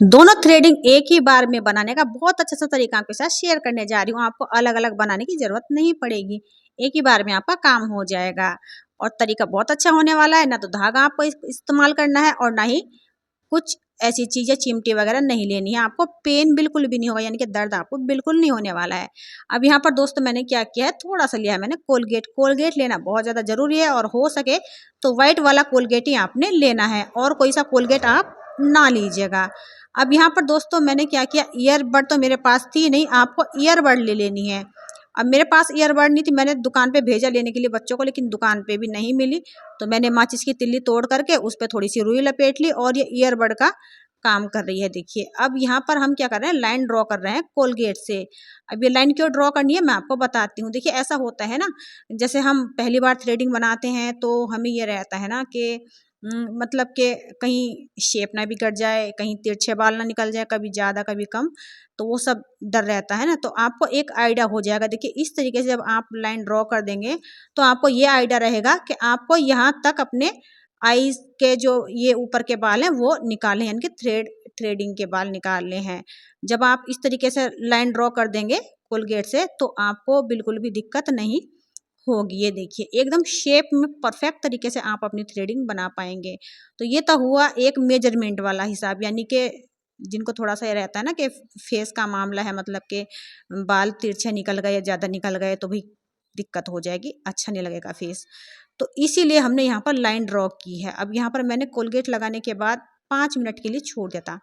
दोनों थ्रेडिंग एक ही बार में बनाने का बहुत अच्छा सा तरीका आपके साथ शेयर करने जा रही हूँ। आपको अलग अलग बनाने की जरूरत नहीं पड़ेगी, एक ही बार में आपका काम हो जाएगा। और तरीका बहुत अच्छा होने वाला है। ना तो धागा आपको इस्तेमाल करना है और ना ही कुछ ऐसी चीजें चिमटी वगैरह नहीं लेनी है। आपको पेन बिल्कुल भी नहीं होगा, यानी कि दर्द आपको बिल्कुल नहीं होने वाला है। अब यहाँ पर दोस्तों मैंने क्या किया है, थोड़ा सा लिया है मैंने कोलगेट। कोलगेट लेना बहुत ज्यादा जरूरी है और हो सके तो व्हाइट वाला कोलगेट ही आपने लेना है, और कोई सा कोलगेट आप ना लीजिएगा। अब यहाँ पर दोस्तों मैंने क्या किया, ईयरबड तो मेरे पास थी नहीं, आपको ईयरबड ले लेनी है। अब मेरे पास ईयरबड नहीं थी, मैंने दुकान पे भेजा लेने के लिए बच्चों को, लेकिन दुकान पे भी नहीं मिली। तो मैंने माचिस की तिल्ली तोड़ करके उस पर थोड़ी सी रुई लपेट ली और ये ईयरबड का काम कर रही है। देखिए अब यहाँ पर हम क्या कर रहे हैं, लाइन ड्रॉ कर रहे हैं कोलगेट से। अब ये लाइन क्यों ड्रॉ करनी है मैं आपको बताती हूँ। देखिए ऐसा होता है ना, जैसे हम पहली बार थ्रेडिंग बनाते हैं तो हमें ये रहता है ना कि मतलब कि कहीं शेप ना बिगड़ जाए, कहीं तिरछे बाल ना निकल जाए, कभी ज़्यादा कभी कम, तो वो सब डर रहता है ना। तो आपको एक आइडिया हो जाएगा। देखिए इस तरीके से जब आप लाइन ड्रॉ कर देंगे तो आपको ये आइडिया रहेगा कि आपको यहाँ तक अपने आईज के जो ये ऊपर के बाल हैं वो निकाले हैं, यानी कि थ्रेडिंग के बाल निकालने हैं। जब आप इस तरीके से लाइन ड्रॉ कर देंगे कोलगेट से तो आपको बिल्कुल भी दिक्कत नहीं होगी। ये देखिए एकदम शेप में परफेक्ट तरीके से आप अपनी थ्रेडिंग बना पाएंगे। तो ये तो हुआ एक मेजरमेंट वाला हिसाब, यानी कि जिनको थोड़ा सा ये रहता है ना कि फेस का मामला है, मतलब कि बाल तिरछे निकल गए या ज़्यादा निकल गए तो भी दिक्कत हो जाएगी, अच्छा नहीं लगेगा फेस। तो इसीलिए हमने यहाँ पर लाइन ड्रॉ की है। अब यहाँ पर मैंने कोलगेट लगाने के बाद 5 मिनट के लिए छोड़ देता।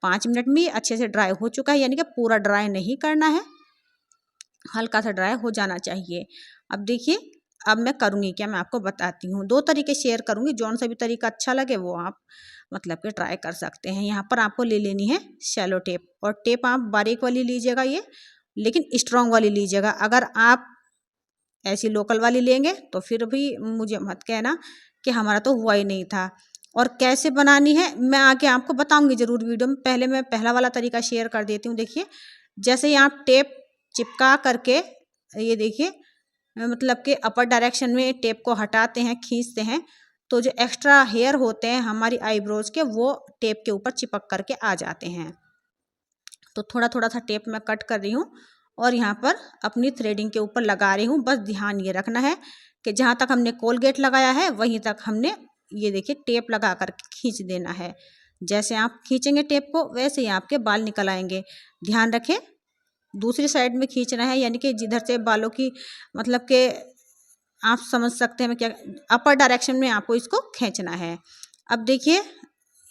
5 मिनट में अच्छे से ड्राई हो चुका है, यानी कि पूरा ड्राई नहीं करना है, हल्का सा ड्राई हो जाना चाहिए। अब देखिए अब मैं करूँगी क्या, मैं आपको बताती हूँ। 2 तरीके शेयर करूँगी, जौन सा भी तरीका अच्छा लगे वो आप मतलब कि ट्राई कर सकते हैं। यहाँ पर आपको ले लेनी है शैलो टेप, और टेप आप बारीक वाली लीजिएगा ये, लेकिन स्ट्रॉन्ग वाली लीजिएगा। अगर आप ऐसी लोकल वाली लेंगे तो फिर भी मुझे मत कहना कि हमारा तो हुआ ही नहीं था। और कैसे बनानी है मैं आगे आपको बताऊंगी ज़रूर वीडियो में। पहले मैं पहला वाला तरीका शेयर कर देती हूँ। देखिए जैसे ही आप टेप चिपका करके, ये देखिए मतलब कि अपर डायरेक्शन में टेप को हटाते हैं, खींचते हैं, तो जो एक्स्ट्रा हेयर होते हैं हमारी आईब्रोज के वो टेप के ऊपर चिपक करके आ जाते हैं। तो थोड़ा थोड़ा सा टेप मैं कट कर रही हूँ और यहाँ पर अपनी थ्रेडिंग के ऊपर लगा रही हूँ। बस ध्यान ये रखना है कि जहाँ तक हमने कोलगेट लगाया है वहीं तक हमने ये देखिए टेप लगा कर खींच देना है। जैसे आप खींचेंगे टेप को वैसे ही आपके बाल निकल आएंगे। ध्यान रखें दूसरी साइड में खींचना है, यानी कि जिधर से बालों की मतलब कि आप समझ सकते हैं मैं क्या, अपर डायरेक्शन में आपको इसको खींचना है। अब देखिए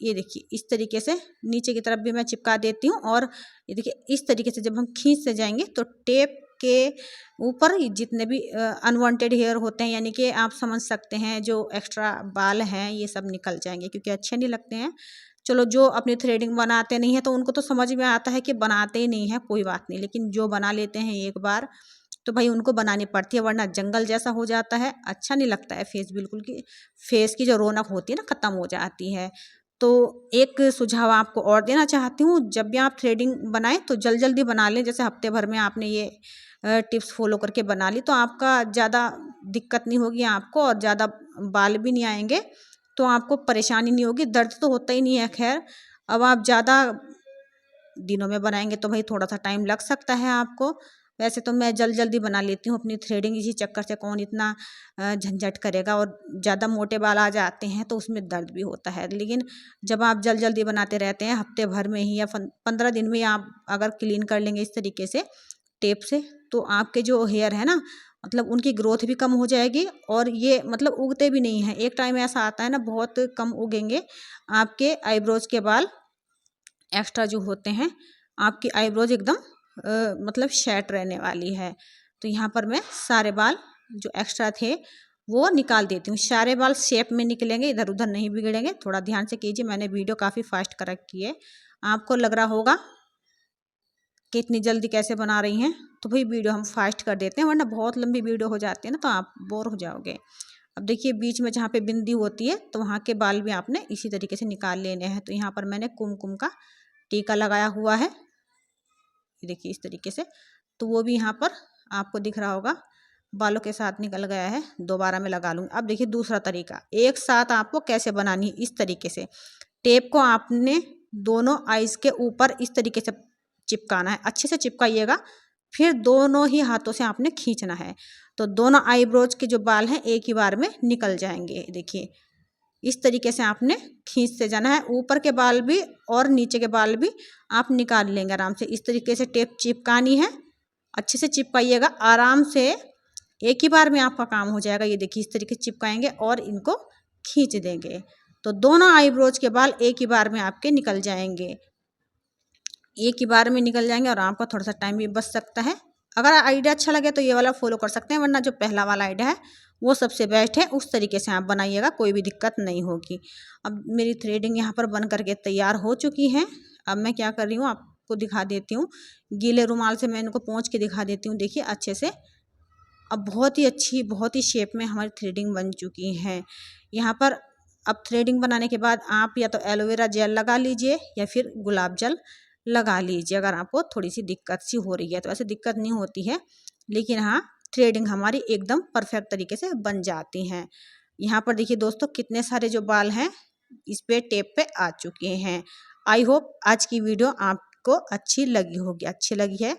ये देखिए इस तरीके से नीचे की तरफ भी मैं चिपका देती हूँ, और ये देखिए इस तरीके से जब हम खींचते जाएंगे तो टेप के ऊपर जितने भी अनवांटेड हेयर होते हैं, यानी कि आप समझ सकते हैं जो एक्स्ट्रा बाल हैं ये सब निकल जाएंगे, क्योंकि अच्छे नहीं लगते हैं। चलो जो अपनी थ्रेडिंग बनाते नहीं है तो उनको तो समझ में आता है कि बनाते ही नहीं है, कोई बात नहीं, लेकिन जो बना लेते हैं एक बार तो भाई उनको बनानी पड़ती है, वरना जंगल जैसा हो जाता है, अच्छा नहीं लगता है फेस, बिल्कुल की फेस की जो रौनक होती है ना ख़त्म हो जाती है। तो एक सुझाव आपको और देना चाहती हूँ, जब भी आप थ्रेडिंग बनाएं तो जल्दी बना लें। जैसे हफ्ते भर में आपने ये टिप्स फॉलो करके बना ली तो आपका ज़्यादा दिक्कत नहीं होगी आपको, और ज़्यादा बाल भी नहीं आएंगे, तो आपको परेशानी नहीं होगी। दर्द तो होता ही नहीं है। खैर अब आप ज़्यादा दिनों में बनाएंगे तो भाई थोड़ा सा टाइम लग सकता है आपको। वैसे तो मैं जल्दी बना लेती हूँ अपनी थ्रेडिंग, इसी चक्कर से कौन इतना झंझट करेगा, और ज़्यादा मोटे बाल आ जाते हैं तो उसमें दर्द भी होता है। लेकिन जब आप जल्दी बनाते रहते हैं हफ्ते भर में ही या 15 दिन में आप अगर क्लीन कर लेंगे इस तरीके से टेप से, तो आपके जो हेयर है ना मतलब उनकी ग्रोथ भी कम हो जाएगी, और ये मतलब उगते भी नहीं है। एक टाइम ऐसा आता है ना बहुत कम उगेंगे आपके आईब्रोज के बाल, एक्स्ट्रा जो होते हैं आपकी आईब्रोज एकदम मतलब सेट रहने वाली है। तो यहाँ पर मैं सारे बाल जो एक्स्ट्रा थे वो निकाल देती हूँ। सारे बाल शेप में निकलेंगे, इधर उधर नहीं बिगड़ेंगे। थोड़ा ध्यान से कीजिए, मैंने वीडियो काफ़ी फास्ट कर रखी है, आपको लग रहा होगा कि इतनी जल्दी कैसे बना रही हैं, तो भाई वीडियो हम फास्ट कर देते हैं, वरना बहुत लंबी वीडियो हो जाती है ना तो आप बोर हो जाओगे। अब देखिए बीच में जहाँ पे बिंदी होती है तो वहाँ के बाल भी आपने इसी तरीके से निकाल लेने हैं। तो यहाँ पर मैंने कुमकुम का टीका लगाया हुआ है, ये देखिए इस तरीके से, तो वो भी यहाँ पर आपको दिख रहा होगा बालों के साथ निकल गया है। दोबारा मैं लगा लूँगी। अब देखिए दूसरा तरीका एक साथ आपको कैसे बनानी है। इस तरीके से टेप को आपने दोनों आईज के ऊपर इस तरीके से चिपकाना है, अच्छे से चिपकाइएगा। फिर दोनों ही हाथों से आपने खींचना है, तो दोनों आईब्रोज के जो बाल हैं एक ही बार में निकल जाएंगे। देखिए इस तरीके से आपने खींचते जाना है, ऊपर के बाल भी और नीचे के बाल भी आप निकाल लेंगे आराम से। इस तरीके से टेप चिपकानी है, अच्छे से चिपकाइएगा आराम से, एक ही बार में आपका काम हो जाएगा। ये देखिए इस तरीके से चिपकाएंगे और इनको खींच देंगे, तो दोनों आईब्रोज के बाल एक ही बार में आपके निकल जाएंगे, एक ही बार में निकल जाएंगे और आपका थोड़ा सा टाइम भी बच सकता है। अगर आइडिया अच्छा लगे तो ये वाला फॉलो कर सकते हैं, वरना जो पहला वाला आइडिया है वो सबसे बेस्ट है, उस तरीके से आप बनाइएगा, कोई भी दिक्कत नहीं होगी। अब मेरी थ्रेडिंग यहाँ पर बन करके तैयार हो चुकी है। अब मैं क्या कर रही हूँ आपको दिखा देती हूँ, गीले रुमाल से मैं इनको पोंछ के दिखा देती हूँ। देखिए अच्छे से अब बहुत ही अच्छी, बहुत ही शेप में हमारी थ्रेडिंग बन चुकी है। यहाँ पर अब थ्रेडिंग बनाने के बाद आप या तो एलोवेरा जेल लगा लीजिए या फिर गुलाब जल लगा लीजिए, अगर आपको थोड़ी सी दिक्कत सी हो रही है तो। ऐसे दिक्कत नहीं होती है, लेकिन हाँ थ्रेडिंग हमारी एकदम परफेक्ट तरीके से बन जाती हैं। यहाँ पर देखिए दोस्तों कितने सारे जो बाल हैं इस पे टेप पे आ चुके हैं। आई होप आज की वीडियो आपको अच्छी लगी होगी, अच्छी लगी है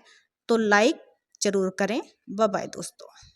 तो लाइक ज़रूर करें। बाय बाय दोस्तों।